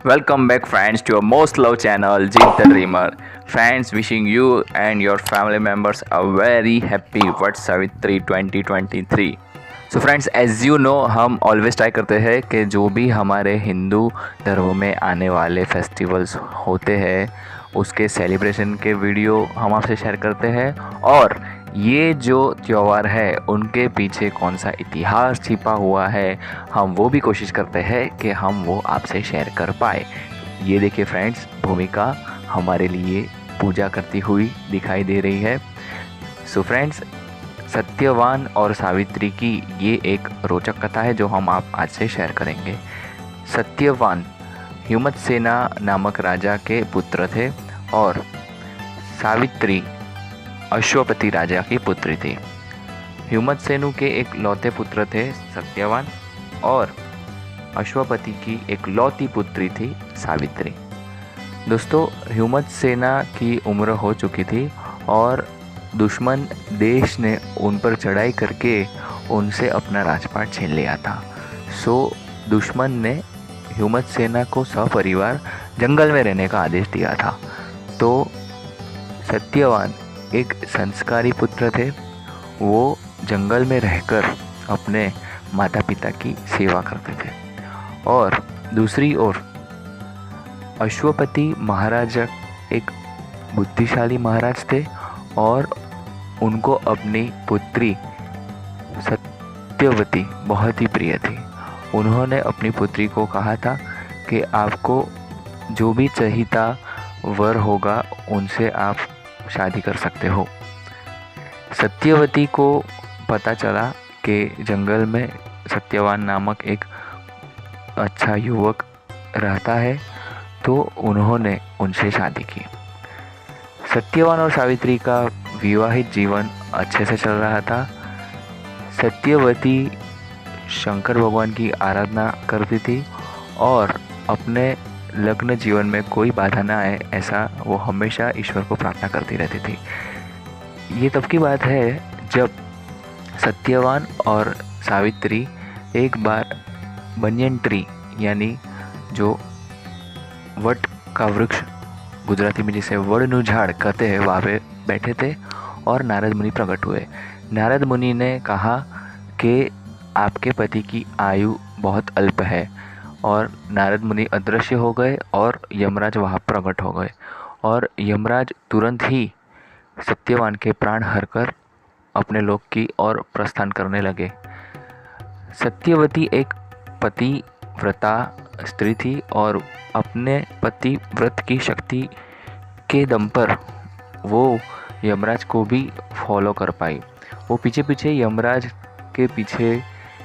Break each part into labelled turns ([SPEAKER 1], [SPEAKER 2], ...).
[SPEAKER 1] Welcome back, friends, to your most loved channel, Jeet the Dreamer. Friends, wishing you and your family members a very happy Vat Savitri 2023. So friends, as you know, हम always try करते हैं कि जो भी हमारे हिंदू धर्म में आने वाले फेस्टिवल्स होते हैं उसके सेलिब्रेशन के वीडियो हम आपसे शेयर करते हैं, और ये जो त्यौहार है उनके पीछे कौन सा इतिहास छिपा हुआ है हम वो भी कोशिश करते हैं कि हम वो आपसे शेयर कर पाए। ये देखिए फ्रेंड्स, भूमिका हमारे लिए पूजा करती हुई दिखाई दे रही है। सो फ्रेंड्स, सत्यवान और सावित्री की ये एक रोचक कथा है जो हम आप आज से शेयर करेंगे। सत्यवान हुमतसेना नामक राजा के पुत्र थे और सावित्री अश्वपति राजा की पुत्री थी। हुमतसेनु के एक लौते पुत्र थे सत्यवान, और अश्वपति की एक लौती पुत्री थी सावित्री। दोस्तों, हुमतसेना की उम्र हो चुकी थी और दुश्मन देश ने उन पर चढ़ाई करके उनसे अपना राजपाट छीन लिया था। सो दुश्मन ने हुमतसेना को सपरिवार जंगल में रहने का आदेश दिया था। तो सत्यवान एक संस्कारी पुत्र थे। वो जंगल में रहकर अपने माता पिता की सेवा करते थे, और दूसरी ओर अश्वपति महाराजा एक बुद्धिशाली महाराज थे और उनको अपनी पुत्री सत्यवती बहुत ही प्रिय थी। उन्होंने अपनी पुत्री को कहा था कि आपको जो भी चाहिता वर होगा उनसे आप शादी कर सकते हो। सत्यवती को पता चला कि जंगल में सत्यवान नामक एक अच्छा युवक रहता है, तो उन्होंने उनसे शादी की। सत्यवान और सावित्री का विवाहित जीवन अच्छे से चल रहा था। सत्यवती शंकर भगवान की आराधना करती थी और अपने लग्न जीवन में कोई बाधा ना आए ऐसा वो हमेशा ईश्वर को प्रार्थना करती रहती थी। ये तब की बात है जब सत्यवान और सावित्री एक बार बनियन ट्री यानी जो वट का वृक्ष, गुजराती में जिसे वड़नु झाड़ कहते हैं, वहाँ पे बैठे थे और नारद मुनि प्रकट हुए। नारद मुनि ने कहा कि आपके पति की आयु बहुत अल्प है, और नारद मुनि अदृश्य हो गए और यमराज वहाँ प्रकट हो गए, और यमराज तुरंत ही सत्यवान के प्राण हरकर अपने लोक की ओर प्रस्थान करने लगे। सत्यवती एक पतिव्रता स्त्री थी और अपने पति व्रत की शक्ति के दम पर वो यमराज को भी फॉलो कर पाई। वो पीछे पीछे यमराज के पीछे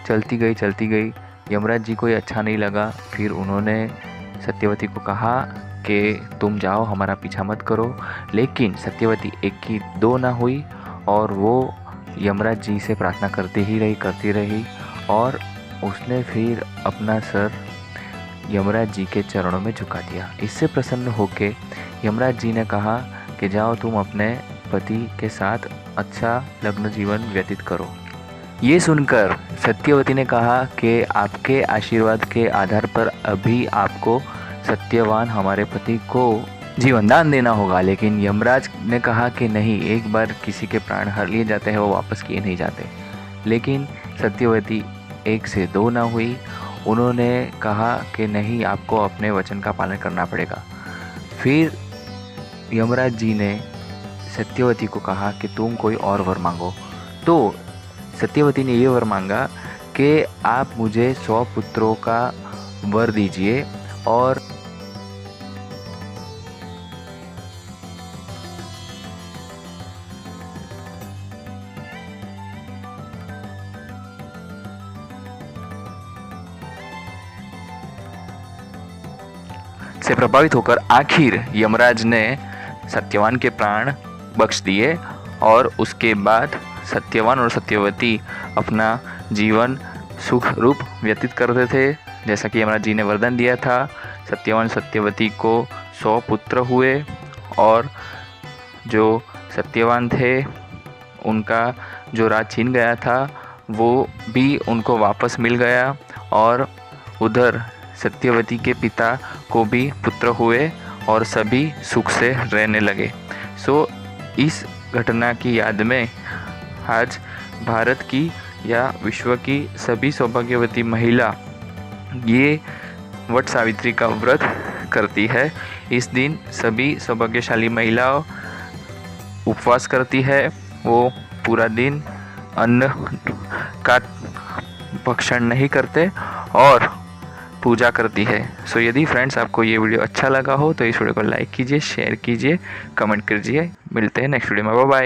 [SPEAKER 1] चलती गई। यमराज जी को ये अच्छा नहीं लगा। फिर उन्होंने सत्यवती को कहा कि तुम जाओ, हमारा पीछा मत करो। लेकिन सत्यवती एक की दो ना हुई और वो यमराज जी से प्रार्थना करती रही, और उसने फिर अपना सर यमराज जी के चरणों में झुका दिया। इससे प्रसन्न होकर यमराज जी ने कहा कि जाओ, तुम अपने पति के साथ अच्छा लग्न जीवन व्यतीत करो। ये सुनकर सत्यवती ने कहा कि आपके आशीर्वाद के आधार पर अभी आपको सत्यवान हमारे पति को जीवन दान देना होगा। लेकिन यमराज ने कहा कि नहीं, एक बार किसी के प्राण हर लिए जाते हैं वो वापस किए नहीं जाते। लेकिन सत्यवती एक से दो ना हुई। उन्होंने कहा कि नहीं, आपको अपने वचन का पालन करना पड़ेगा। फिर यमराज जी ने सत्यवती को कहा कि तुम कोई और वर मांगो। तो सत्यवती ने ये वर मांगा कि आप मुझे 100 पुत्रों का वर दीजिए, और से प्रभावित होकर आखिर यमराज ने सत्यवान के प्राण बख्श दिए, और उसके बाद सत्यवान और सत्यवती अपना जीवन सुख रूप व्यतीत करते थे जैसा कि यमराज जी ने वरदान दिया था। सत्यवान सत्यवती को 100 पुत्र हुए, और जो सत्यवान थे उनका जो राज छीन गया था वो भी उनको वापस मिल गया। और उधर सत्यवती के पिता को भी पुत्र हुए और सभी सुख से रहने लगे। सो इस घटना की याद में आज भारत की या विश्व की सभी सौभाग्यवती महिला ये वट सावित्री का व्रत करती है। इस दिन सभी सौभाग्यशाली महिलाओं उपवास करती है, वो पूरा दिन अन्न का भक्षण नहीं करते और पूजा करती है। सो यदि फ्रेंड्स आपको ये वीडियो अच्छा लगा हो तो इस वीडियो को लाइक कीजिए, शेयर कीजिए, कमेंट कीजिए। मिलते हैं नेक्स्ट वीडियो में। Bye bye.